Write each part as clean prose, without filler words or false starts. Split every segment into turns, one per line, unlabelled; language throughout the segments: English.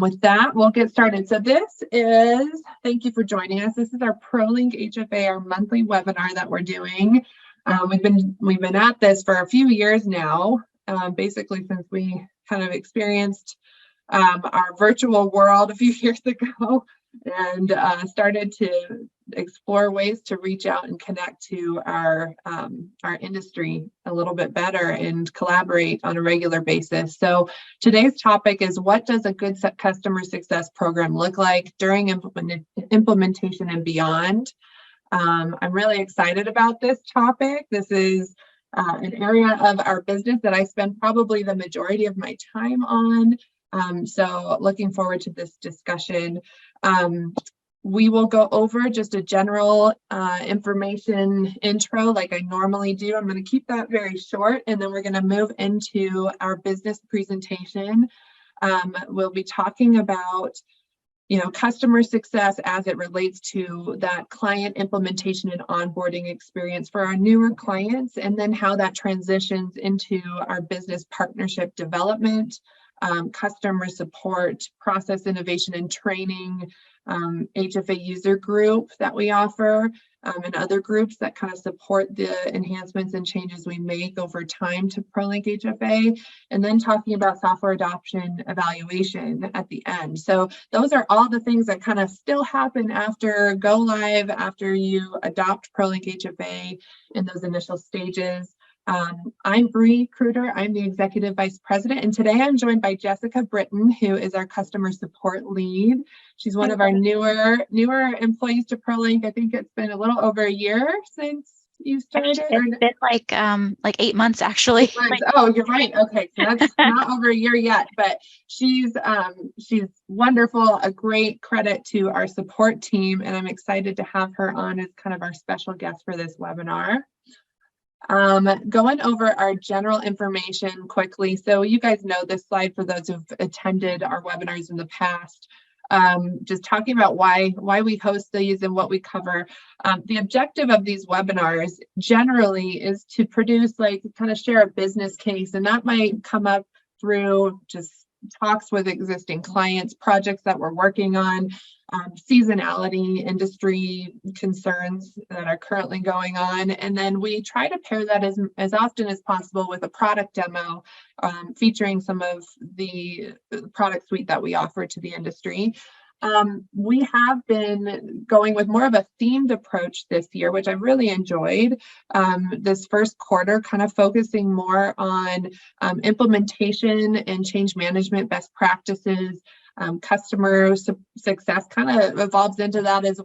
With that, we'll get started. So this is, thank you for joining us. This is our ProLinkHFA, our monthly webinar that we're doing. We've been at this for a few years now, basically since we kind of experienced our virtual world a few years ago and started to explore ways to reach out and connect to our industry a little bit better and collaborate on a regular basis. So today's topic is, what does a good customer success program look like during implementation and beyond? I'm really excited about this topic. This is an area of our business that I spend probably the majority of my time on. So looking forward to this discussion. We will go over just a general information intro like I normally do. I'm going to keep that very short, and then we're going to move into our business presentation. We'll be talking about customer success as it relates to that client implementation and onboarding experience for our newer clients, and then how that transitions into our business partnership development, customer support, process innovation and training, HFA user group that we offer, and other groups that kind of support the enhancements and changes we make over time to ProLinkHFA, and then talking about software adoption evaluation at the end. So those are all the things that kind of still happen after go live, after you adopt ProLinkHFA in those initial stages. I'm Kreuter. I'm the Executive Vice President, and today I'm joined by Jessica Britton, who is our Customer Support Lead. She's one of our newer employees to ProLink. I think it's been a little over a year since you started.
It's been like 8 months, actually.
8 months. Oh, you're right. Okay, so that's not over a year yet, but she's wonderful, a great credit to our support team, and I'm excited to have her on as kind of our special guest for this webinar. Going over our general information quickly. So you guys know this slide for those who've attended our webinars in the past. Just talking about why we host these and what we cover. The objective of these webinars generally is to produce, kind of share a business case, and that might come up through just talks with existing clients, projects that we're working on, seasonality, industry concerns that are currently going on. And then we try to pair that as often as possible with a product demo featuring some of the product suite that we offer to the industry. We have been going with more of a themed approach this year, which I've really enjoyed. This first quarter, kind of focusing more on implementation and change management best practices. Customer success kind of evolves into that as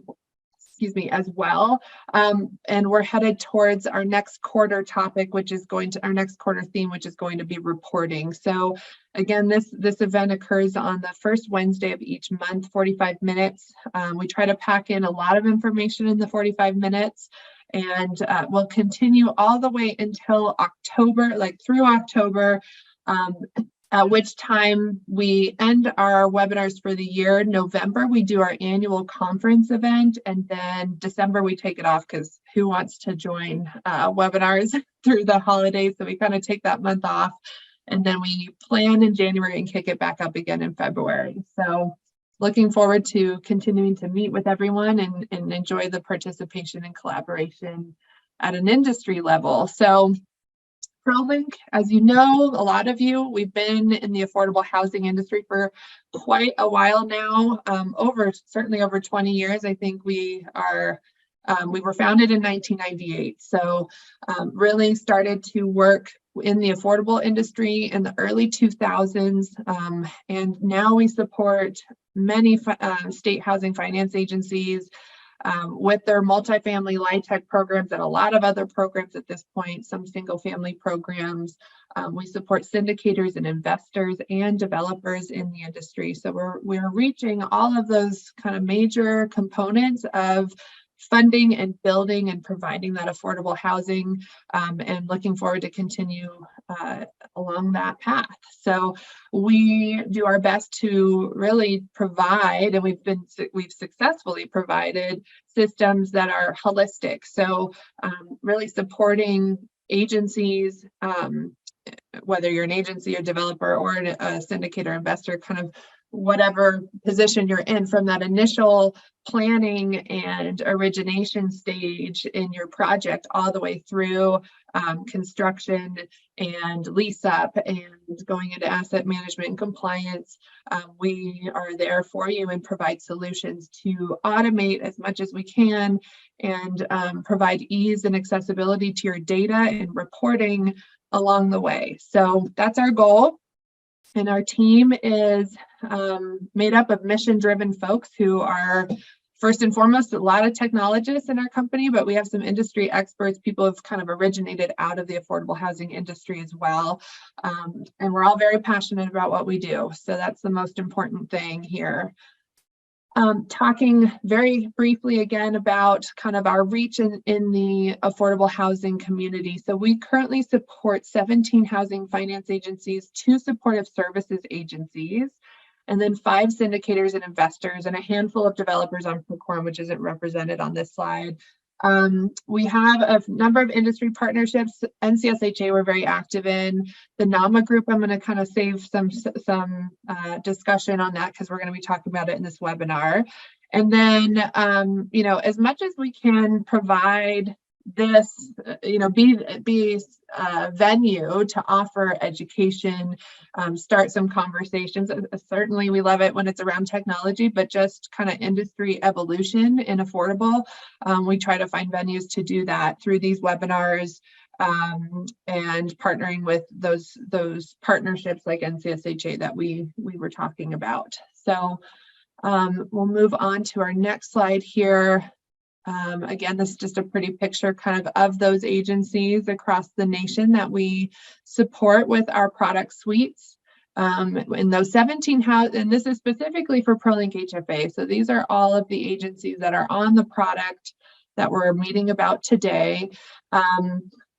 well. And we're headed towards our next quarter topic, our next quarter theme, which is going to be reporting. So again, this event occurs on the first Wednesday of each month, 45 minutes. We try to pack in a lot of information in the 45 minutes, and we'll continue all the way until October, through October. At which time we end our webinars for the year. November, we do our annual conference event, and then December, we take it off because who wants to join webinars through the holidays? So we kind of take that month off, and then we plan in January and kick it back up again in February. So looking forward to continuing to meet with everyone and enjoy the participation and collaboration at an industry level. So ProLink, as you know, a lot of you, we've been in the affordable housing industry for quite a while now, certainly over 20 years. I think we were founded in 1998. So really started to work in the affordable industry in the early 2000s. And now we support many state housing finance agencies, with their multifamily LIHTC programs and a lot of other programs at this point, some single family programs. We support syndicators and investors and developers in the industry. So we're reaching all of those kind of major components of funding and building and providing that affordable housing, and looking forward to continue along that path. So we do our best to really provide, and we've successfully provided systems that are holistic. So really supporting agencies, whether you're an agency or developer or a syndicator investor, kind of whatever position you're in, from that initial planning and origination stage in your project all the way through construction and lease up and going into asset management and compliance. We are there for you and provide solutions to automate as much as we can and provide ease and accessibility to your data and reporting along the way. So that's our goal. And our team is made up of mission-driven folks who are, first and foremost, a lot of technologists in our company, but we have some industry experts, people who've kind of originated out of the affordable housing industry as well. And we're all very passionate about what we do. So that's the most important thing here. Talking very briefly again about kind of our reach in the affordable housing community. So we currently support 17 housing finance agencies, 2 supportive services agencies, and then 5 syndicators and investors, and a handful of developers on ProQuorum, which isn't represented on this slide. We have a number of industry partnerships. NCSHA we're very active in. The NAHMA group, I'm going to kind of save some discussion on that because we're going to be talking about it in this webinar. And then, you know, as much as we can provide this, you know, be a venue to offer education, start some conversations. Certainly we love it when it's around technology, but just kind of industry evolution in affordable. We try to find venues to do that through these webinars and partnering with those partnerships like NCSHA that we were talking about. So we'll move on to our next slide here. Again, this is just a pretty picture kind of those agencies across the nation that we support with our product suites. In those 17 and this is specifically for ProLinkHFA. So these are all of the agencies that are on the product that we're meeting about today.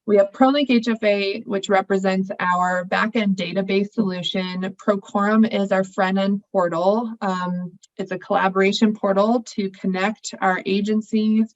We have ProLinkHFA, which represents our backend database solution. ProQuorum is our front-end portal. It's a collaboration portal to connect our agencies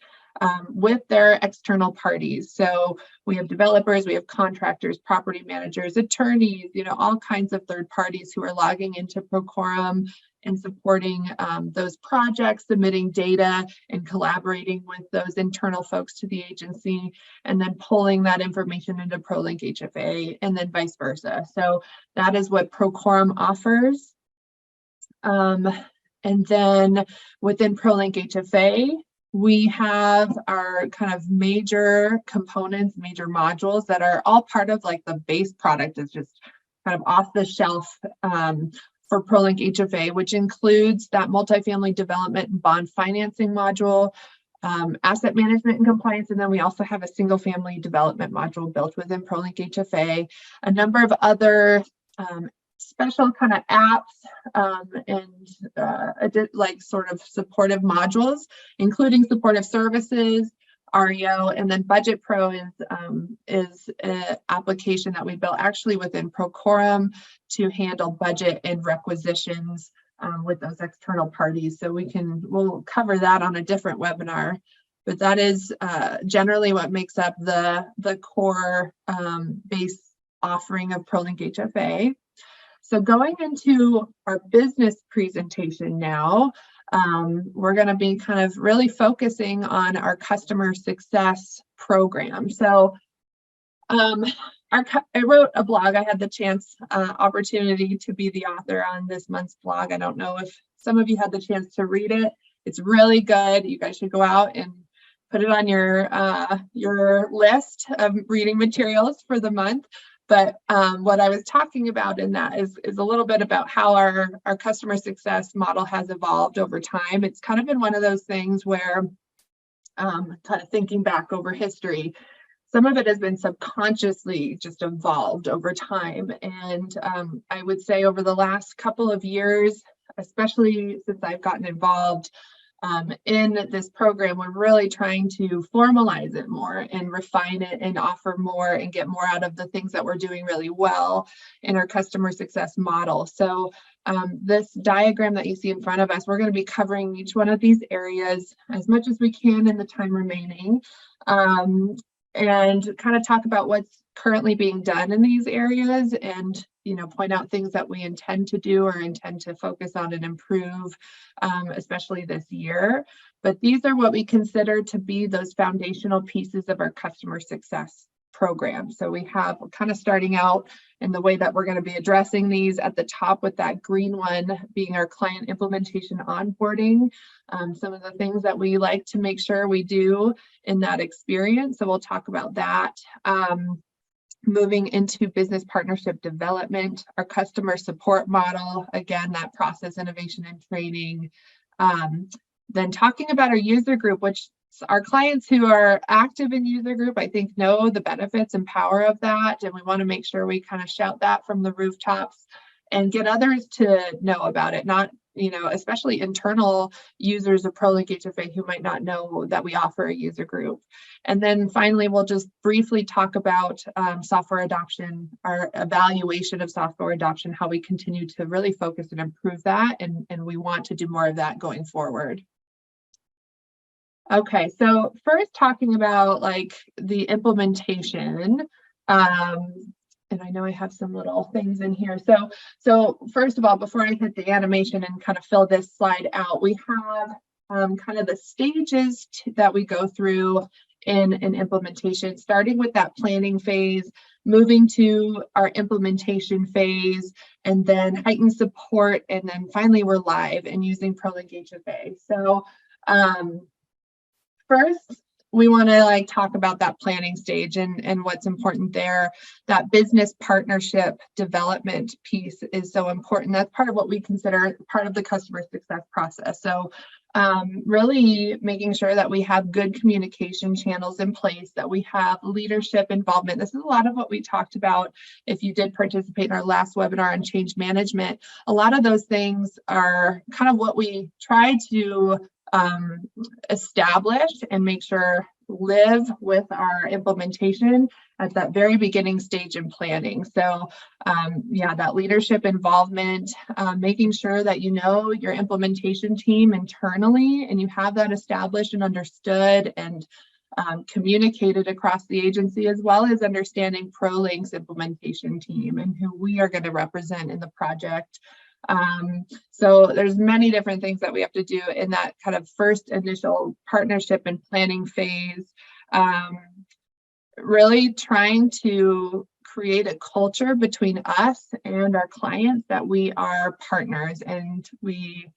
with their external parties. So we have developers, we have contractors, property managers, attorneys, you know, all kinds of third parties who are logging into ProQuorum and supporting those projects, submitting data and collaborating with those internal folks to the agency, and then pulling that information into ProLinkHFA and then vice versa. So that is what ProQuorum offers. And then within ProLinkHFA, we have our kind of major components, major modules that are all part of like the base product is just kind of off the shelf for ProLinkHFA, which includes that multifamily development and bond financing module, asset management and compliance, and then we also have a single family development module built within ProLinkHFA, a number of other special kind of apps and like sort of supportive modules, including supportive services, REO, and then Budget Pro is an application that we built actually within ProQuorum to handle budget and requisitions with those external parties. So we'll cover that on a different webinar, but that is generally what makes up the core base offering of ProLinkHFA. So going into our business presentation now, we're going to be kind of really focusing on our customer success program. So I wrote a blog. I had the chance, opportunity to be the author on this month's blog. I don't know if some of you had the chance to read it. It's really good. You guys should go out and put it on your list of reading materials for the month. But what I was talking about in that is a little bit about how our customer success model has evolved over time. It's kind of been one of those things where kind of thinking back over history, some of it has been subconsciously just evolved over time. And I would say over the last couple of years, especially since I've gotten involved in this program, we're really trying to formalize it more and refine it and offer more and get more out of the things that we're doing really well in our customer success model. So this diagram that you see in front of us, we're going to be covering each one of these areas as much as we can in the time remaining, and kind of talk about currently being done in these areas, and point out things that we intend to do or intend to focus on and improve, especially this year. But these are what we consider to be those foundational pieces of our customer success program. So we have kind of starting out in the way that we're going to be addressing these at the top, with that green one being our client implementation onboarding. Some of the things that we like to make sure we do in that experience. So we'll talk about that. Moving into business partnership development, our customer support model, again, that process innovation and training. Then talking about our user group, which our clients who are active in user group, I think, know the benefits and power of that. And we want to make sure we kind of shout that from the rooftops and get others to know about it, not, especially internal users of ProLinkHFA who might not know that we offer a user group. And then finally, we'll just briefly talk about software adoption, our evaluation of software adoption, how we continue to really focus and improve that. And we want to do more of that going forward. Okay, so first talking about like the implementation, and I know I have some little things in here. So first of all, before I hit the animation and kind of fill this slide out, we have kind of the stages that we go through in an implementation, starting with that planning phase, moving to our implementation phase, and then heightened support, and then finally we're live and using ProLinkHFA. So first, we want to talk about that planning stage and what's important there. That business partnership development piece is so important. That's part of what we consider part of the customer success process. So really making sure that we have good communication channels in place, that we have leadership involvement. This is a lot of what we talked about if you did participate in our last webinar on change management. A lot of those things are kind of what we try to establish and make sure live with our implementation at that very beginning stage in planning. So yeah, that leadership involvement, making sure that your implementation team internally and you have that established and understood and communicated across the agency, as well as understanding ProLink's implementation team and who we are going to represent in the project. So there's many different things that we have to do in that kind of first initial partnership and planning phase. Really trying to create a culture between us and our clients that we are partners, and we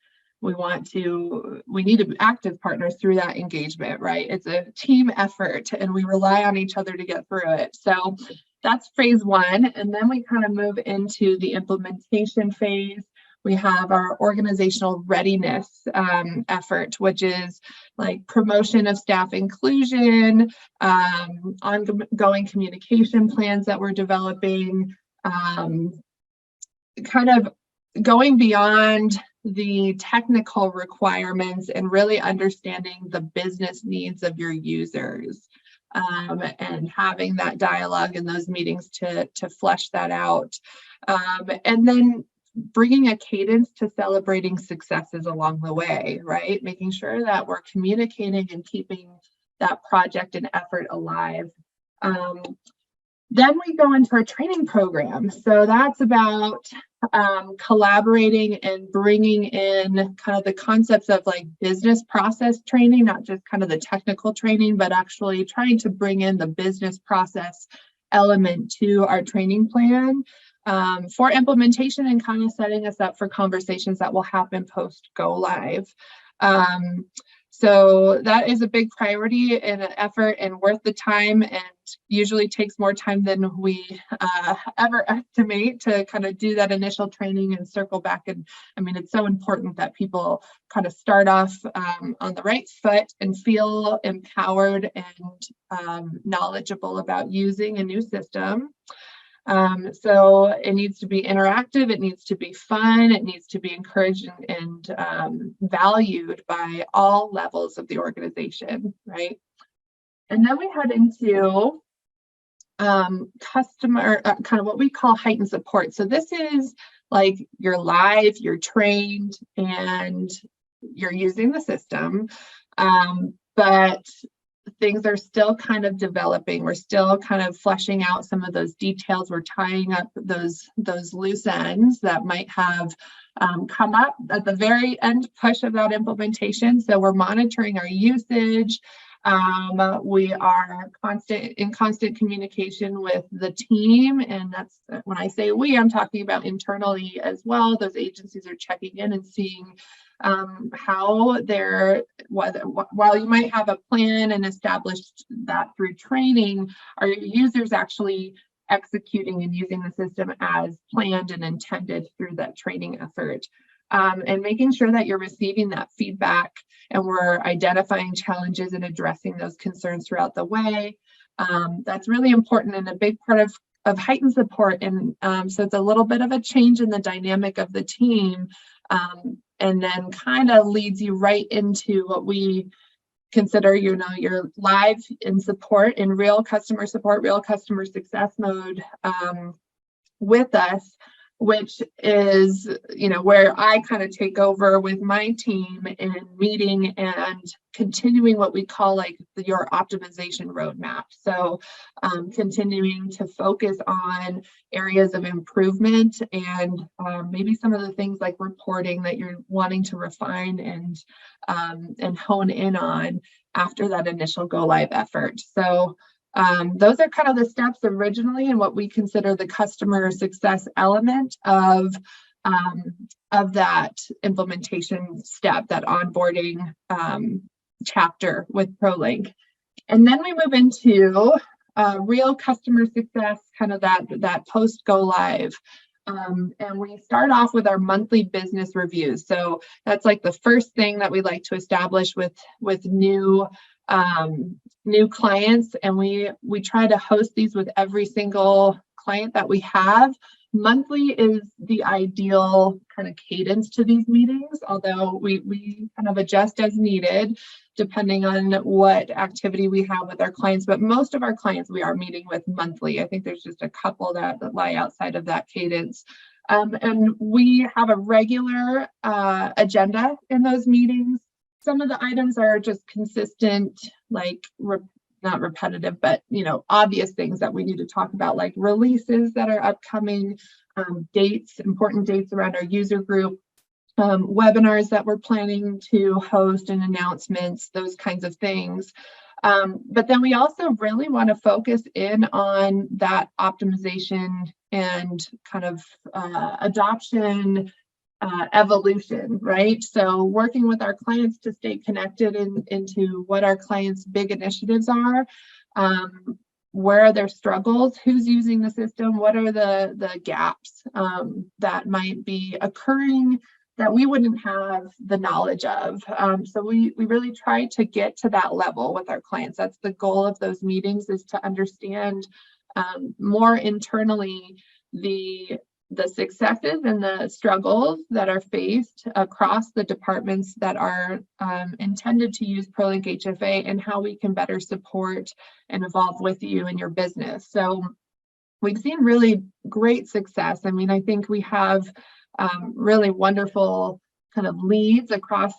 need to act as partners through that engagement, right? It's a team effort and we rely on each other to get through it. So that's phase one. And then we kind of move into the implementation phase. We have our organizational readiness effort, which is like promotion of staff inclusion, ongoing communication plans that we're developing, kind of going beyond the technical requirements and really understanding the business needs of your users, and having that dialogue in those meetings to flesh that out. And then bringing a cadence to celebrating successes along the way, right? Making sure that we're communicating and keeping that project and effort alive. Then we go into our training program. So that's about collaborating and bringing in kind of the concepts of like business process training, not just kind of the technical training, but actually trying to bring in the business process element to our training plan for implementation and kind of setting us up for conversations that will happen post go live. So that is a big priority and an effort and worth the time, and usually takes more time than we ever estimate to kind of do that initial training and circle back. And I mean, it's so important that people kind of start off on the right foot and feel empowered and knowledgeable about using a new system. So it needs to be interactive, it needs to be fun, it needs to be encouraged and valued by all levels of the organization, right? And then we head into customer, kind of what we call heightened support. So this is like you're live, you're trained, and you're using the system, but things are still kind of developing. We're still kind of fleshing out some of those details. We're tying up those loose ends that might have come up at the very end push of that implementation. So we're monitoring our usage. We are in constant communication with the team, and that's when I say we, I'm talking about internally as well. Those agencies are checking in and seeing how they're, while you might have a plan and established that through training, are your users actually executing and using the system as planned and intended through that training effort? And making sure that you're receiving that feedback and we're identifying challenges and addressing those concerns throughout the way. That's really important and a big part of heightened support. And so it's a little bit of a change in the dynamic of the team, and then kind of leads you right into what we consider, your live in support, in real customer support, real customer success mode with us, which is, where I kind of take over with my team in meeting and continuing what we call like your optimization roadmap. So continuing to focus on areas of improvement and maybe some of the things like reporting that you're wanting to refine and hone in on after that initial go live effort. So those are kind of the steps originally and what we consider the customer success element of that implementation step, that onboarding chapter with ProLink. And then we move into real customer success, kind of that post go live. And we start off with our monthly business reviews. So that's like the first thing that we like to establish with new clients, and we try to host these with every single client that we have. Monthly is the ideal kind of cadence to these meetings, although we kind of adjust as needed depending on what activity we have with our clients. But most of our clients we are meeting with monthly. I think there's just a couple that lie outside of that cadence. And we have a regular agenda in those meetings. Some of the items are just consistent, like not repetitive, but obvious things that we need to talk about, like releases that are upcoming, dates, important dates around our user group, webinars that we're planning to host and announcements, those kinds of things. But then we also really want to focus in on that optimization and kind of adoption evolution, right? So working with our clients to stay connected into what our clients' big initiatives are, where are their struggles, who's using the system, what are the gaps that might be occurring that we wouldn't have the knowledge of. So we really try to get to that level with our clients. That's the goal of those meetings, is to understand more internally the successes and the struggles that are faced across the departments that are intended to use ProLinkHFA, and how we can better support and evolve with you in your business. So we've seen really great success. I mean, I think we have really wonderful kind of leads across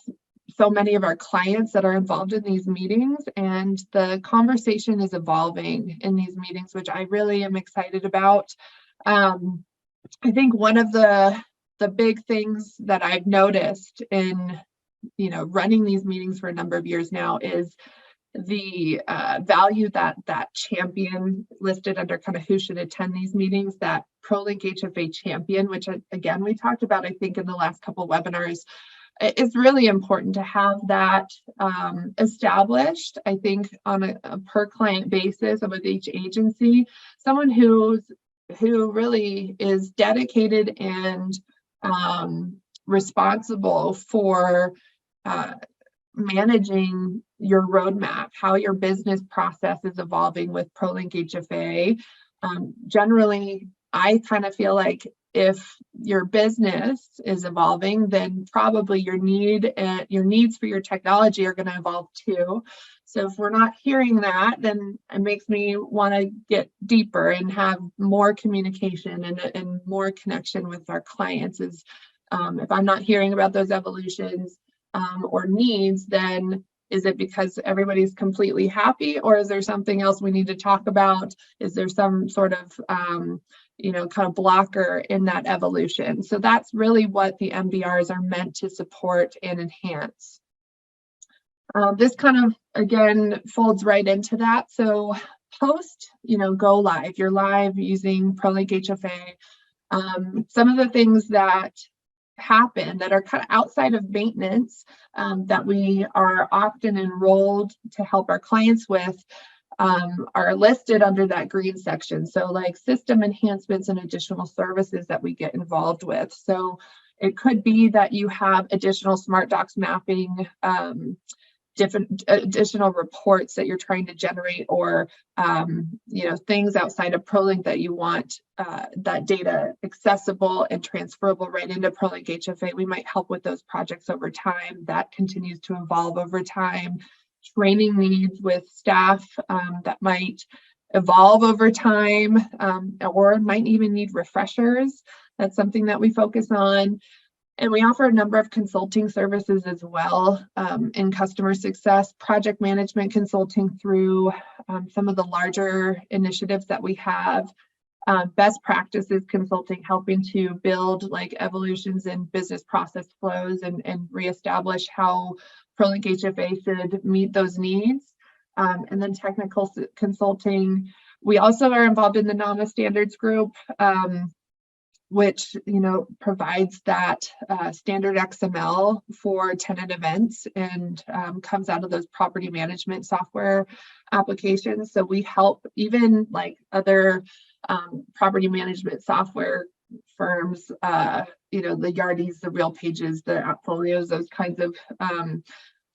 so many of our clients that are involved in these meetings, and the conversation is evolving in these meetings, which I really am excited about. I think one of the big things that I've noticed in running these meetings for a number of years now is the value that champion listed under kind of who should attend these meetings, that ProLinkHFA champion, which again we talked about I think in the last couple of webinars. It's really important to have that established, I think, on a per client basis with each agency, someone who really is dedicated and responsible for managing your roadmap, how your business process is evolving with ProLinkHFA. Generally, I kind of feel like if your business is evolving, then probably your needs for your technology are going to evolve too. So if we're not hearing that, then it makes me want to get deeper and have more communication and more connection with our clients. If I'm not hearing about those evolutions or needs, then Is it because everybody's completely happy, or is there something else we need to talk about? Is there some sort of, kind of blocker in that evolution? So that's really what the MBRs are meant to support and enhance. This kind of, again, folds right into that. So post, go live, you're live using ProLinkHFA. Some of the things that happen that are kind of outside of maintenance that we are often enrolled to help our clients with are listed under that green section. So like system enhancements and additional services that we get involved with. So it could be that you have additional smart docs mapping, different additional reports that you're trying to generate, or things outside of ProLink that you want that data accessible and transferable right into ProLinkHFA. We might help with those projects over time. That continues to evolve over time. Training needs with staff that might evolve over time, or might even need refreshers. That's something that we focus on. And we offer a number of consulting services as well in customer success, project management consulting through some of the larger initiatives that we have, best practices consulting, helping to build like evolutions in business process flows and reestablish how ProLinkHFA should meet those needs. And then technical consulting. We also are involved in the NAHMA standards group, which provides that standard XML for tenant events, and comes out of those property management software applications. So we help even like other property management software firms, the Yardies, the Real Pages, the Appfolios, those kinds of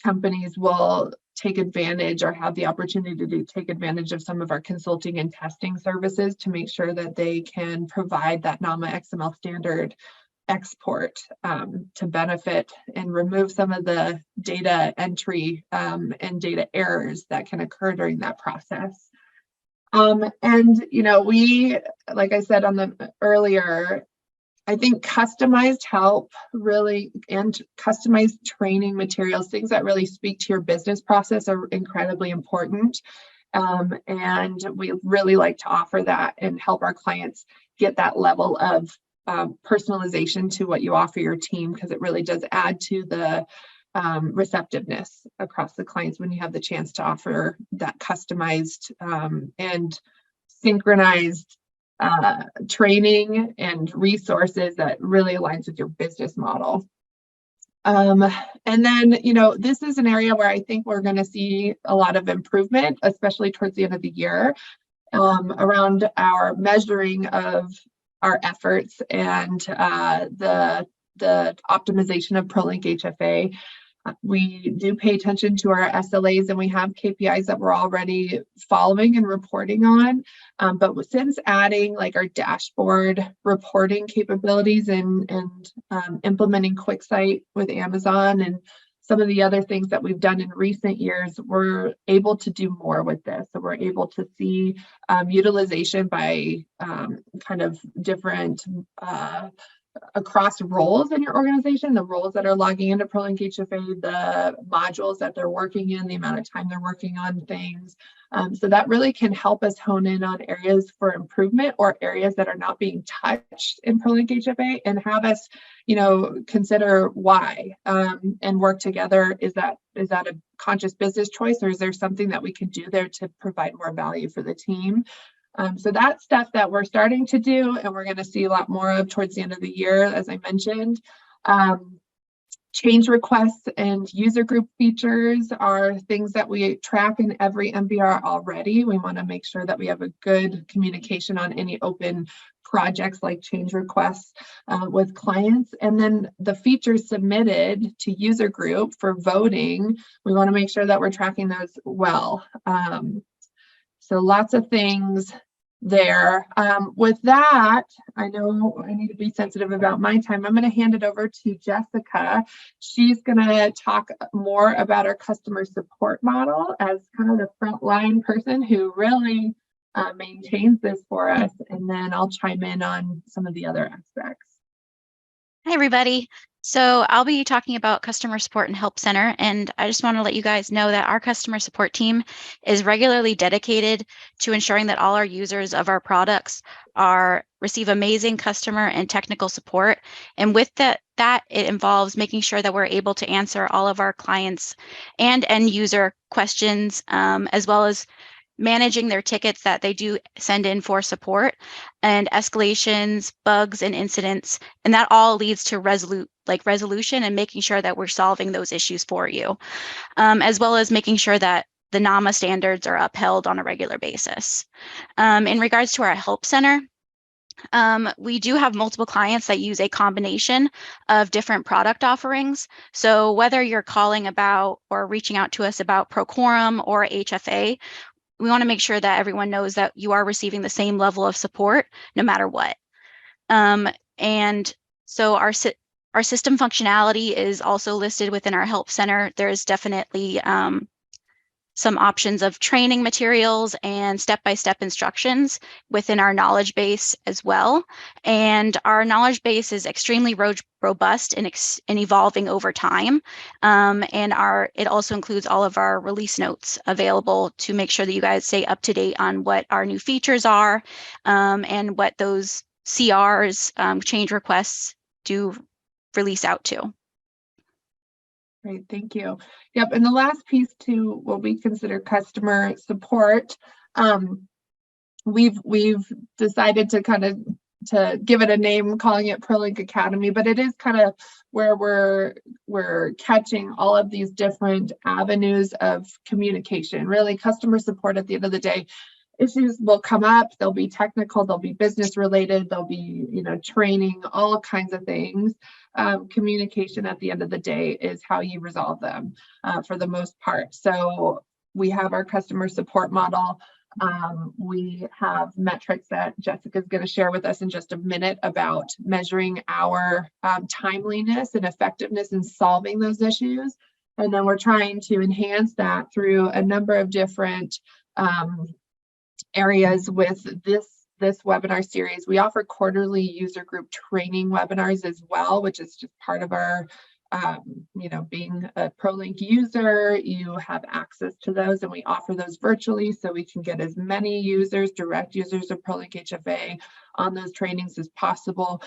companies will take advantage or have the opportunity to take advantage of some of our consulting and testing services to make sure that they can provide that NAHMA XMLStandard export to benefit and remove some of the data entry and data errors that can occur during that process. We, like I said earlier, I think customized help really, and customized training materials, things that really speak to your business process, are incredibly important. And we really like to offer that and help our clients get that level of personalization to what you offer your team, because it really does add to the receptiveness across the clients when you have the chance to offer that customized and synchronized training and resources that really aligns with your business model. And then, this is an area where I think we're going to see a lot of improvement, especially towards the end of the year, around our measuring of our efforts and the optimization of ProLinkHFA. We do pay attention to our SLAs, and we have KPIs that we're already following and reporting on. But since adding like our dashboard reporting capabilities and implementing QuickSight with Amazon and some of the other things that we've done in recent years, we're able to do more with this. So we're able to see utilization by kind of different across roles in your organization, the roles that are logging into ProLinkHFA, the modules that they're working in, the amount of time they're working on things. So that really can help us hone in on areas for improvement or areas that are not being touched in ProLinkHFA, and have us, consider why and work together. Is that a conscious business choice, or is there something that we can do there to provide more value for the team? So that's stuff that we're starting to do, and we're going to see a lot more of towards the end of the year, as I mentioned. Change requests and user group features are things that we track in every MBR already. We want to make sure that we have a good communication on any open projects like change requests with clients. And then the features submitted to user group for voting, we want to make sure that we're tracking those well. So lots of things there. With that, I know I need to be sensitive about my time. I'm going to hand it over to Jessica. She's going to talk more about our customer support model as kind of the frontline person who really maintains this for us. And then I'll chime in on some of the other aspects.
Hi, everybody. So I'll be talking about customer support and help center, and I just want to let you guys know that our customer support team is regularly dedicated to ensuring that all our users of our products receive amazing customer and technical support. And with that it involves making sure that we're able to answer all of our clients and end user questions, as well as managing their tickets that they do send in for support and escalations, bugs, and incidents. And that all leads to resolution and making sure that we're solving those issues for you, as well as making sure that the NAHMA standards are upheld on a regular basis. In regards to our help center, we do have multiple clients that use a combination of different product offerings. So whether you're calling about or reaching out to us about Procorum or HFA, we want to make sure that everyone knows that you are receiving the same level of support no matter what. And so our system functionality is also listed within our help center. There's definitely some options of training materials and step-by-step instructions within our knowledge base as well. And our knowledge base is extremely robust and evolving over time. And it also includes all of our release notes available to make sure that you guys stay up to date on what our new features are, and what those CRs, change requests, do release out to.
Great, thank you. Yep, and the last piece to what we consider customer support, we've decided to to give it a name, calling it ProLink Academy, but it is kind of where we're catching all of these different avenues of communication. Really, customer support at the end of the day, issues will come up, they'll be technical, they'll be business related, they'll be, training, all kinds of things. Communication at the end of the day is how you resolve them, for the most part. So we have our customer support model. We have metrics that Jessica's going to share with us in just a minute about measuring our timeliness and effectiveness in solving those issues. And then we're trying to enhance that through a number of different areas with this webinar series. We offer quarterly user group training webinars as well, which is just part of our, being a ProLink user, you have access to those, and we offer those virtually so we can get as many users, direct users of ProLinkHFA on those trainings as possible.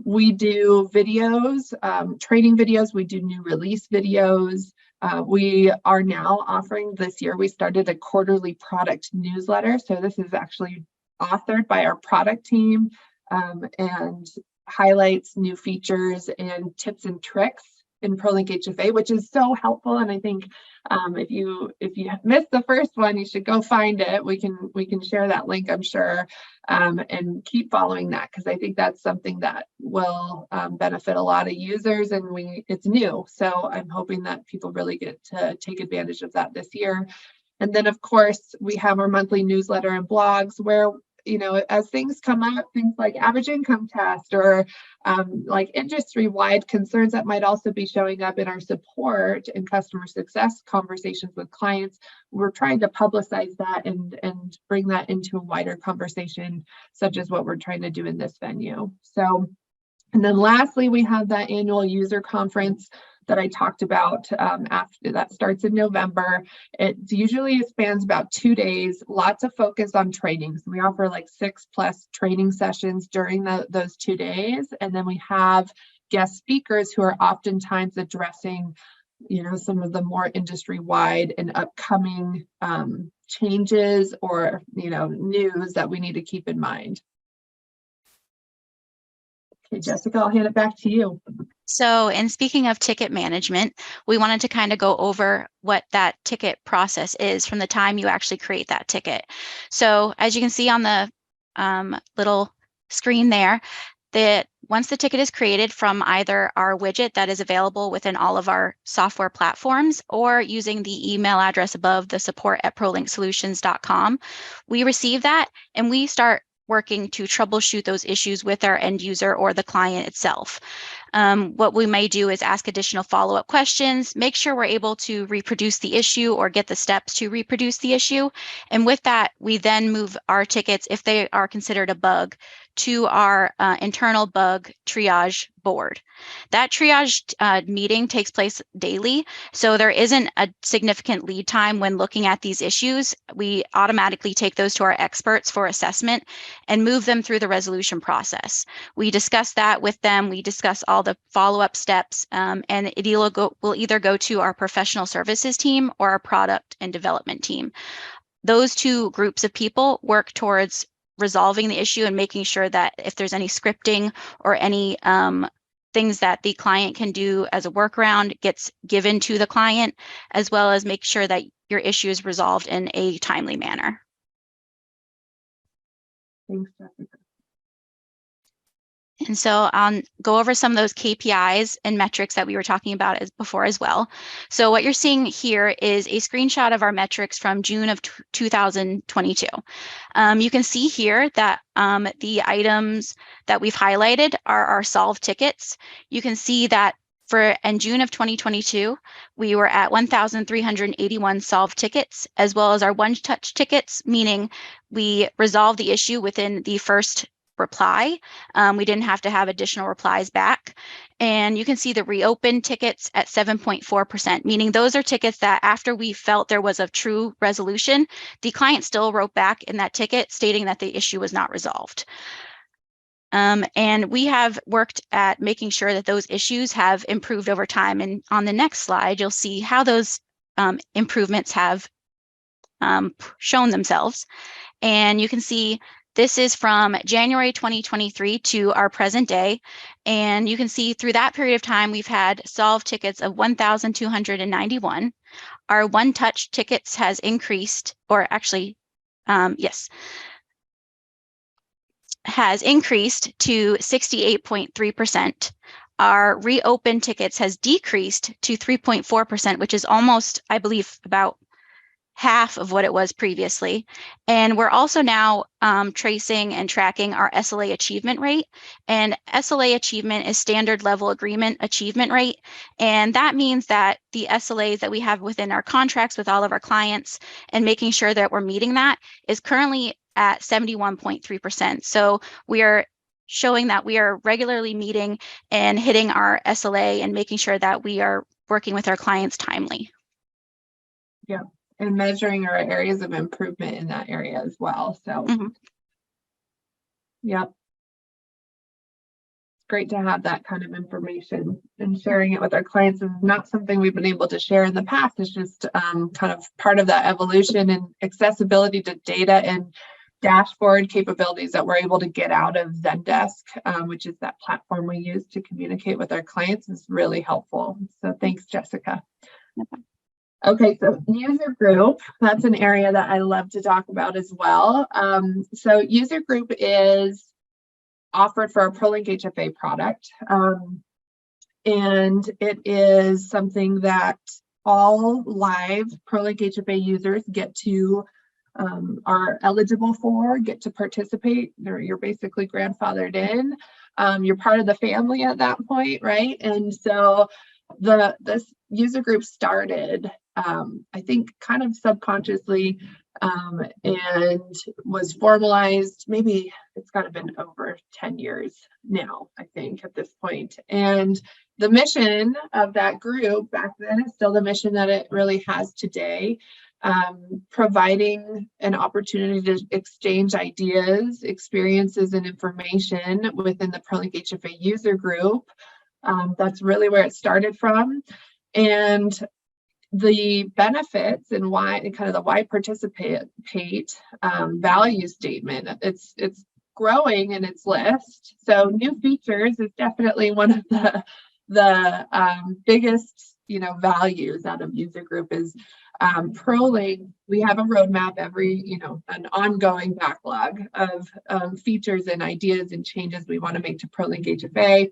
We do videos, training videos, we do new release videos. We are now offering, this year we started a quarterly product newsletter. So this is actually authored by our product team, and highlights new features and tips and tricks in ProLinkHFA, which is so helpful. And I think if you missed the first one, you should go find it. We can share that link, I'm sure, and keep following that, because I think that's something that will benefit a lot of users, and it's new. So I'm hoping that people really get to take advantage of that this year. And then, of course, we have our monthly newsletter and blogs where, as things come up, things like average income test or like industry-wide concerns that might also be showing up in our support and customer success conversations with clients, we're trying to publicize that and bring that into a wider conversation, such as what we're trying to do in this venue. So, and then lastly, we have that annual user conference that I talked about. After that starts in November. It usually spans about 2 days, lots of focus on trainings. We offer like 6+ training sessions during those 2 days. And then we have guest speakers who are oftentimes addressing, some of the more industry-wide and upcoming changes or, news that we need to keep in mind. Okay, Jessica, I'll hand it back to you.
So, in speaking of ticket management, we wanted to kind of go over what that ticket process is from the time you actually create that ticket. So, as you can see on the little screen there, that once the ticket is created from either our widget that is available within all of our software platforms or using the email address above, the support@prolinksolutions.com, we receive that and we start working to troubleshoot those issues with our end user or the client itself. What we may do is ask additional follow-up questions, make sure we're able to reproduce the issue or get the steps to reproduce the issue. And with that, we then move our tickets, if they are considered a bug, to our internal bug triage board. That triage meeting takes place daily, so there isn't a significant lead time when looking at these issues. We automatically take those to our experts for assessment and move them through the resolution process. We discuss that with them. We discuss all the follow-up steps, and it will either go to our professional services team or our product and development team. Those two groups of people work towards resolving the issue and making sure that if there's any scripting or any things that the client can do as a workaround gets given to the client, as well as make sure that your issue is resolved in a timely manner.
Thanks, Jessica.
And so I'll go over some of those KPIs and metrics that we were talking about before as well. So what you're seeing here is a screenshot of our metrics from June of 2022. You can see here that the items that we've highlighted are our solved tickets. You can see that in June of 2022, we were at 1,381 solved tickets, as well as our one-touch tickets, meaning we resolved the issue within the first reply. We didn't have to have additional replies back. And you can see the reopened tickets at 7.4%, meaning those are tickets that after we felt there was a true resolution, the client still wrote back in that ticket stating that the issue was not resolved. And we have worked at making sure that those issues have improved over time. And on the next slide, you'll see how those improvements have shown themselves. And you can see this is from January 2023 to our present day. And you can see through that period of time, we've had solved tickets of 1,291. Our one-touch tickets has increased, or actually, has increased to 68.3%. Our reopened tickets has decreased to 3.4%, which is almost, I believe, about half of what it was previously. And we're also now tracing and tracking our SLA achievement rate. And SLA achievement is standard level agreement achievement rate. And that means that the SLAs that we have within our contracts with all of our clients and making sure that we're meeting that is currently at 71.3%. So we are showing that we are regularly meeting and hitting our SLA and making sure that we are working with our clients timely.
Yeah. And measuring our areas of improvement in that area as well. So, Yep. Great to have that kind of information, and sharing it with our clients is not something we've been able to share in the past. It's just kind of part of that evolution and accessibility to data and dashboard capabilities that we're able to get out of Zendesk, which is that platform we use to communicate with our clients, is really helpful. So thanks, Jessica. Okay, so user group, that's an area that I love to talk about as well. So user group is offered for our ProLinkHFA product. And it is something that all live ProLinkHFA users get to, are eligible for, get to participate. You're basically grandfathered in. You're part of the family at that point, right? And so this user group started, I think, kind of subconsciously, and was formalized. Maybe it's got to have been over 10 years now, I think, at this point. And the mission of that group back then is still the mission that it really has today, providing an opportunity to exchange ideas, experiences, and information within the ProLinkHFA user group. That's really where it started from. And the benefits and why, and kind of the why participate value statement, it's growing in its list. So new features is definitely one of the biggest, values out of user group is ProLink. We have a roadmap every, an ongoing backlog of features and ideas and changes we want to make to ProLinkHFA.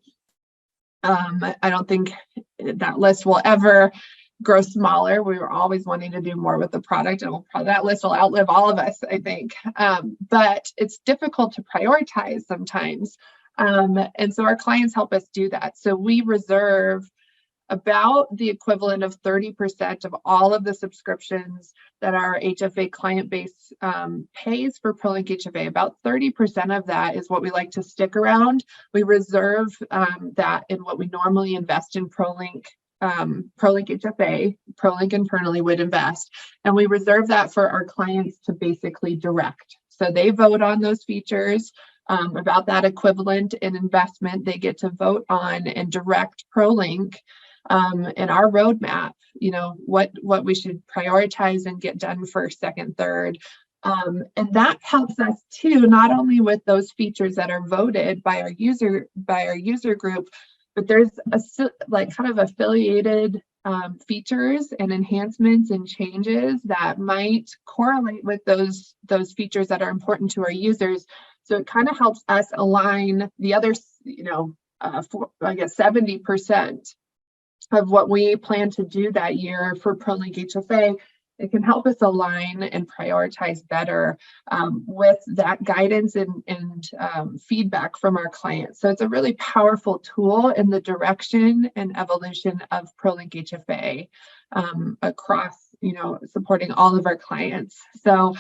I don't think that list will ever grow smaller. We were always wanting to do more with the product, and that list will outlive all of us, I think. But it's difficult to prioritize sometimes And so our clients help us do that. So we reserve about the equivalent of 30% of all of the subscriptions that our HFA client base pays for ProLinkHFA. About 30% of that is what we like to stick around. We reserve that in what we normally invest in ProLinkHFA, ProLink internally would invest, and we reserve that for our clients to basically direct. So they vote on those features. About that equivalent in investment, they get to vote on and direct ProLink in our roadmap, you know, what we should prioritize and get done first, second, third. And that helps us too, not only with those features that are voted by our user group, but there's like kind of affiliated features and enhancements and changes that might correlate with those features that are important to our users. So it kind of helps us align the other, you know, I guess 70% of what we plan to do that year for ProLinkHFA. It can help us align and prioritize better with that guidance and feedback from our clients. So it's a really powerful tool in the direction and evolution of ProLinkHFA across, you know, supporting all of our clients. So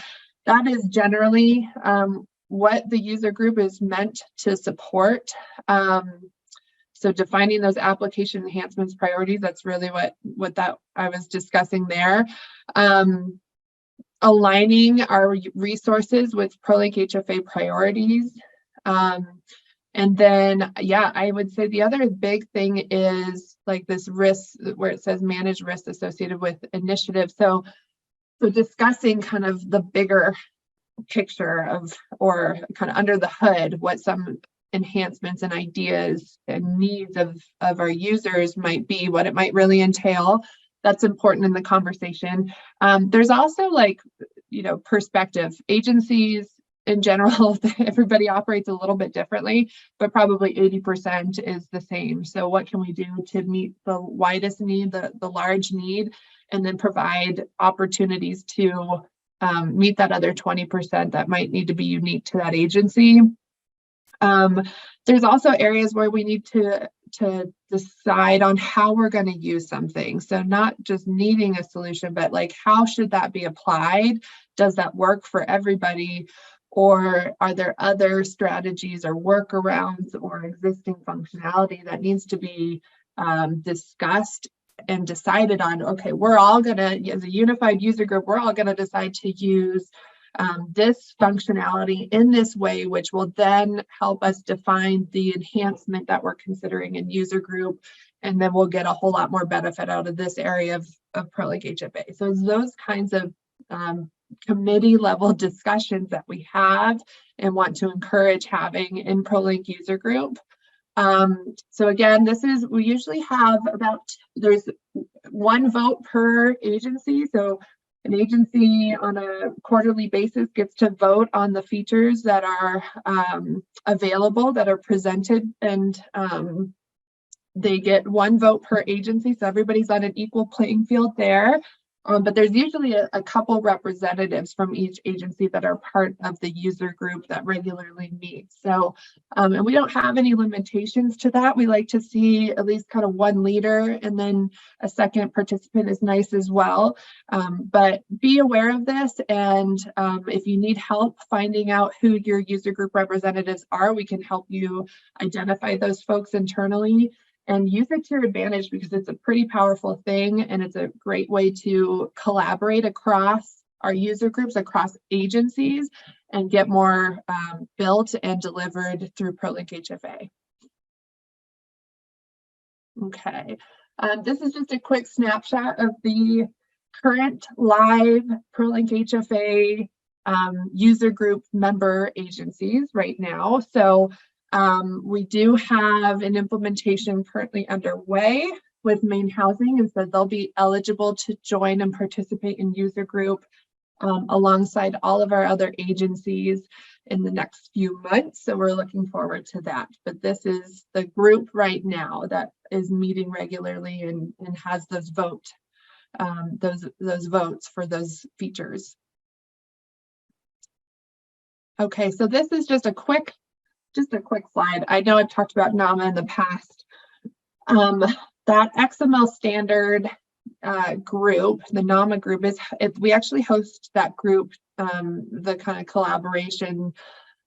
that is generally what the user group is meant to support. So defining those application enhancements priorities, that's really what that I was discussing there. Aligning our resources with ProLinkHFA priorities. And then, yeah, I would say the other big thing is like this risk where it says manage risks associated with initiatives. So discussing kind of the bigger picture of, or kind of under the hood, what some enhancements and ideas and needs of our users might be, what it might really entail. That's important in the conversation. There's also, like, you know, perspective. Agencies in general, everybody operates a little bit differently, but probably 80% is the same. So what can we do to meet the widest need, the large need, and then provide opportunities to meet that other 20% that might need to be unique to that agency. There's also areas where we need to decide on how we're going to use something. So not just needing a solution, but like, how should that be applied? Does that work for everybody? Or are there other strategies or workarounds or existing functionality that needs to be discussed and decided on? Okay, we're all going to, as a unified user group, we're all going to decide to use this functionality in this way, which will then help us define the enhancement that we're considering in user group, and then we'll get a whole lot more benefit out of this area of ProLinkHFA. So it's those kinds of committee level discussions that we have and want to encourage having in ProLink user group. So again, we usually have there's one vote per agency. So an agency on a quarterly basis gets to vote on the features that are available, that are presented, and they get one vote per agency. So everybody's on an equal playing field there. But there's usually a couple representatives from each agency that are part of the user group that regularly meets. So, and we don't have any limitations to that. We like to see at least kind of one leader, and then a second participant is nice as well. But be aware of this, and if you need help finding out who your user group representatives are, we can help you identify those folks internally. And use it to your advantage, because it's a pretty powerful thing, and it's a great way to collaborate across our user groups, across agencies, and get more built and delivered through ProLinkHFA. Okay, this is just a quick snapshot of the current live ProLinkHFA user group member agencies right now. So we do have an implementation currently underway with Maine Housing, and so they'll be eligible to join and participate in user group alongside all of our other agencies in the next few months. So we're looking forward to that. But this is the group right now that is meeting regularly and has those votes for those features. Okay, so this is just a quick just a quick slide. I know I've talked about NAHMA in the past. That XMLStandard group, the NAHMA group, we actually host that group, the kind of collaboration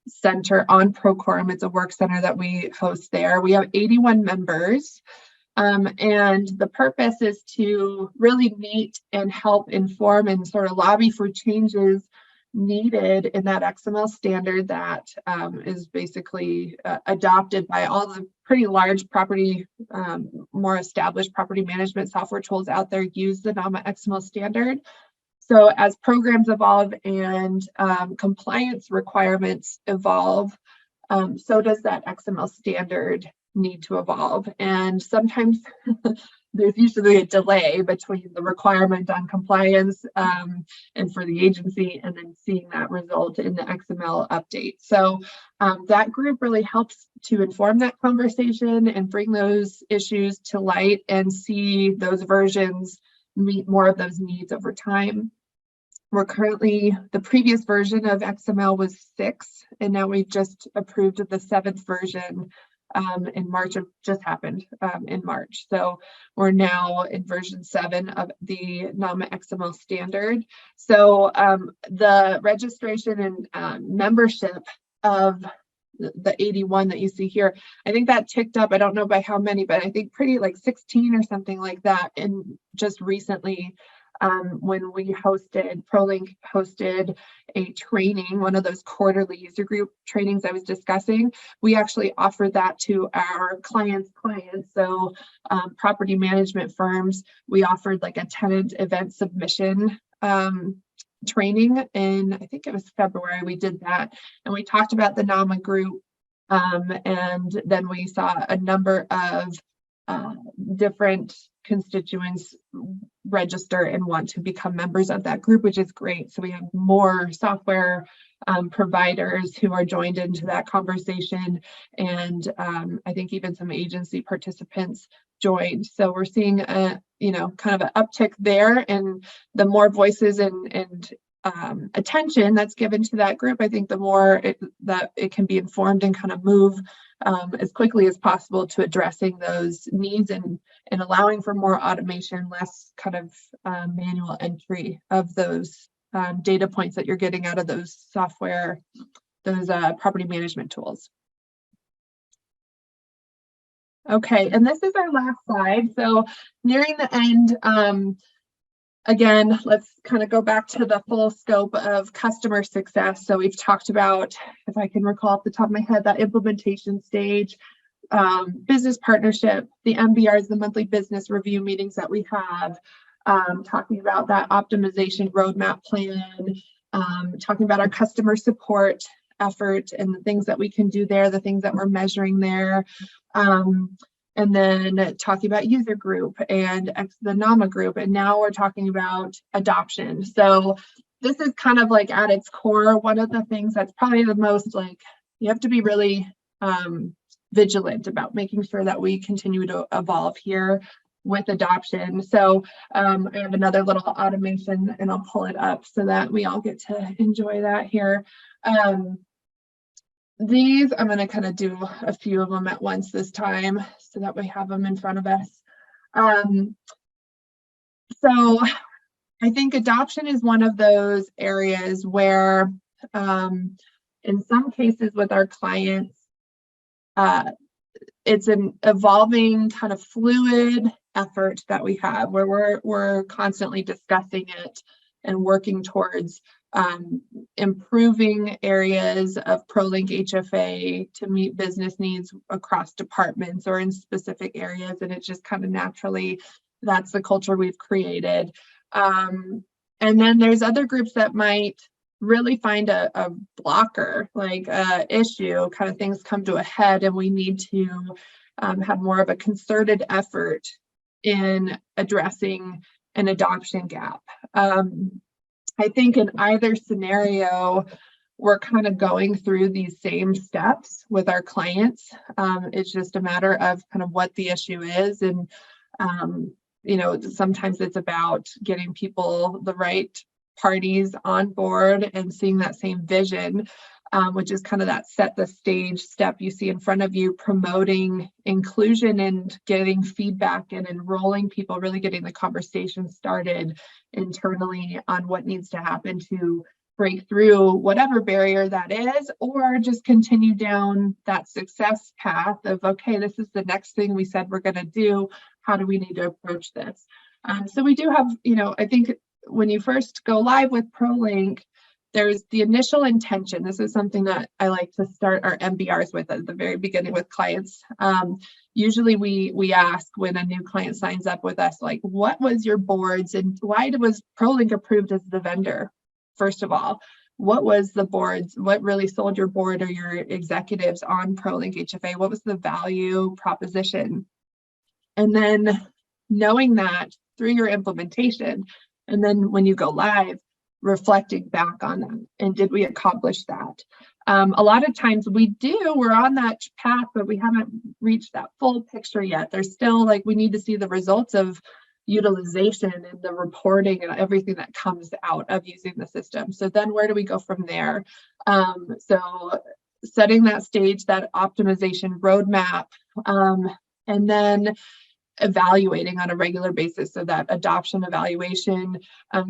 center on Procorum. It's a work center that we host there. We have 81 members. And the purpose is to really meet and help inform and sort of lobby for changes needed in that XMLStandard that is basically adopted by all the pretty large property, more established property management software tools out there use the NAHMA XMLStandard. So as programs evolve and compliance requirements evolve, so does that XMLStandard need to evolve. And sometimes there's usually a delay between the requirement on compliance and for the agency, and then seeing that result in the XML update. So that group really helps to inform that conversation and bring those issues to light and see those versions meet more of those needs over time. We're currently, the previous version of XML was 6, and now we've just approved the 7th version in March. It just happened in March. So we're now in version 7 of the NAHMA XMLStandard. So the registration and membership of the 81 that you see here, I think that ticked up. I don't know by how many, but I think pretty like 16 or something like that. And just recently, when we ProLink hosted a training, one of those quarterly user group trainings I was discussing, we actually offered that to our clients. So property management firms, we offered like a tenant event submission training in, I think it was February, we did that. And we talked about the NAHMA group. And then we saw a number of different constituents register and want to become members of that group, which is great. So we have more software providers who are joined into that conversation, and I think even some agency participants joined. So we're seeing a kind of an uptick there, and the more voices and attention that's given to that group, I think the more that it can be informed and kind of move as quickly as possible to addressing those needs and allowing for more automation, less kind of manual entry of those data points that you're getting out of those software, those property management tools. Okay, and this is our last slide. So nearing the end, again, let's kind of go back to the full scope of customer success. So we've talked about, if I can recall off the top of my head, that implementation stage, business partnership, the MBRs, the monthly business review meetings that we have, talking about that optimization roadmap plan, talking about our customer support effort and the things that we can do there, the things that we're measuring there. And then talking about user group and the NAHMA group. And now we're talking about adoption. So this is kind of like at its core, one of the things that's probably the most like, you have to be really vigilant about making sure that we continue to evolve here with adoption. So I have another little automation and I'll pull it up so that we all get to enjoy that here. These, I'm going to kind of do a few of them at once this time so that we have them in front of us. So I think adoption is one of those areas where in some cases with our clients, it's an evolving kind of fluid effort that we have where we're constantly discussing it and working towards improving areas of ProLinkHFA to meet business needs across departments or in specific areas. And it's just kind of naturally, that's the culture we've created. And then there's other groups that might really find a blocker, like a issue, kind of things come to a head and we need to have more of a concerted effort in addressing an adoption gap. I think in either scenario, we're kind of going through these same steps with our clients. It's just a matter of kind of what the issue is. And, sometimes it's about getting people, the right parties on board and seeing that same vision. which is kind of that set the stage step you see in front of you, promoting inclusion and getting feedback and enrolling people, really getting the conversation started internally on what needs to happen to break through whatever barrier that is, or just continue down that success path of, okay, this is the next thing we said we're going to do. How do we need to approach this? So we do have, I think when you first go live with ProLink, there's the initial intention. This is something that I like to start our MBRs with at the very beginning with clients. Usually we ask when a new client signs up with us, like, what was your boards and why was ProLink approved as the vendor? First of all, what was the boards? What really sold your board or your executives on ProLinkHFA? What was the value proposition? And then knowing that through your implementation, and then when you go live, reflecting back on them, and did we accomplish that? A lot of times we're on that path, but we haven't reached that full picture yet. There's still, like, we need to see the results of utilization and the reporting and everything that comes out of using the system. So then where do we go from there? So setting that stage, that optimization roadmap, and then evaluating on a regular basis. So that adoption evaluation,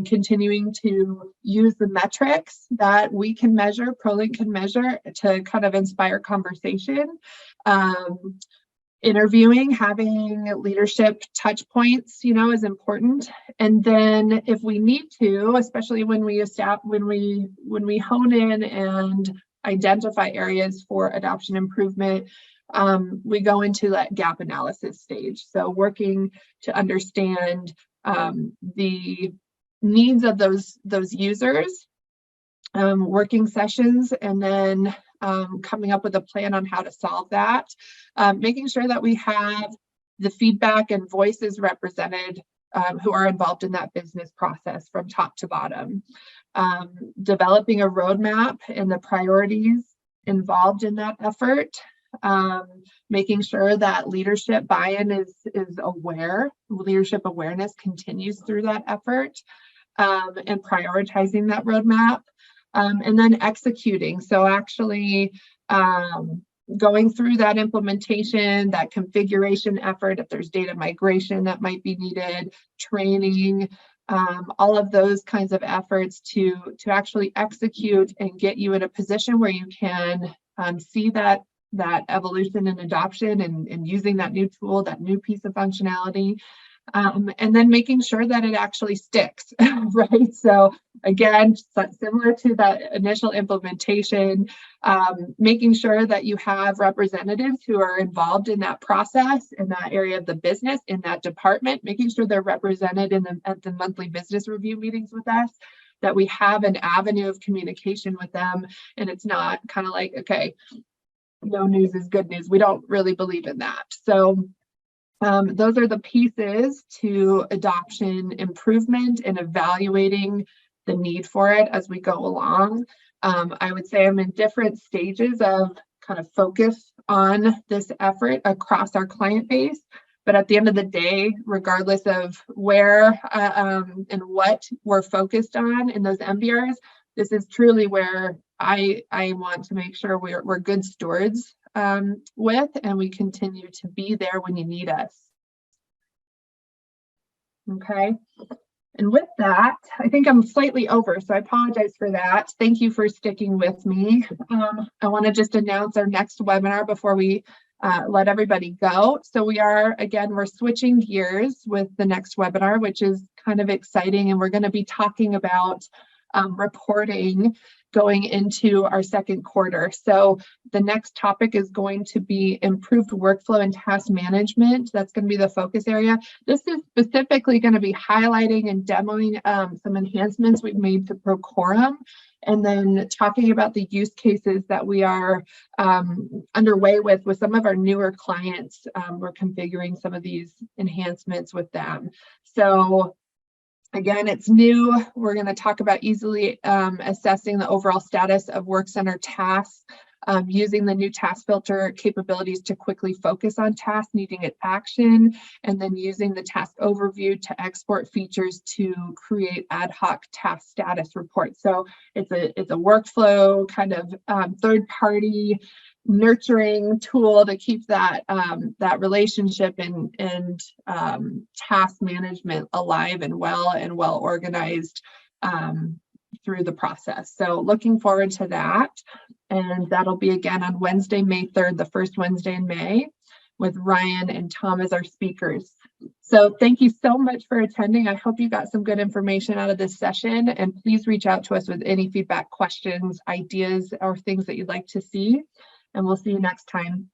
continuing to use the metrics that we can measure, ProLink can measure, to kind of inspire conversation. Interviewing, having leadership touch points, is important. And then if we need to, especially when we hone in and identify areas for adoption improvement, we go into that gap analysis stage. So working to understand the needs of those users, working sessions, and then coming up with a plan on how to solve that, making sure that we have the feedback and voices represented who are involved in that business process from top to bottom, developing a roadmap and the priorities involved in that effort, making sure that leadership buy-in is aware, leadership awareness continues through that effort, and prioritizing that roadmap, and then executing. So actually going through that implementation, that configuration effort, if there's data migration that might be needed, training, all of those kinds of efforts to actually execute and get you in a position where you can see that evolution and adoption and using that new tool, that new piece of functionality, and then making sure that it actually sticks, right? So again, similar to that initial implementation, making sure that you have representatives who are involved in that process, in that area of the business, in that department, making sure they're represented at the monthly business review meetings with us, that we have an avenue of communication with them, and it's not kind of like, okay, no news is good news. We don't really believe in that. So those are the pieces to adoption improvement and evaluating the need for it as we go along. I would say I'm in different stages of kind of focus on this effort across our client base. But at the end of the day, regardless of where and what we're focused on in those MBRs, this is truly where I want to make sure we're good stewards with, and we continue to be there when you need us. Okay. And with that, I think I'm slightly over, so I apologize for that. Thank you for sticking with me. I want to just announce our next webinar before we let everybody go. So we're switching gears with the next webinar, which is kind of exciting, and we're going to be talking about reporting going into our second quarter. So the next topic is going to be improved workflow and task management. That's going to be the focus area. This is specifically going to be highlighting and demoing some enhancements we've made to Procorum, and then talking about the use cases that we are underway with some of our newer clients. We're configuring some of these enhancements with them. So again, it's new. We're going to talk about easily assessing the overall status of work center tasks. using the new task filter capabilities to quickly focus on tasks needing action, and then using the task overview to export features to create ad hoc task status reports. So it's a workflow kind of third-party nurturing tool to keep that that relationship and task management alive and well organized through the process. So looking forward to that. And that'll be again on Wednesday, May 3rd, the first Wednesday in May, with Ryan and Tom as our speakers. So thank you so much for attending. I hope you got some good information out of this session, and please reach out to us with any feedback, questions, ideas, or things that you'd like to see. And we'll see you next time.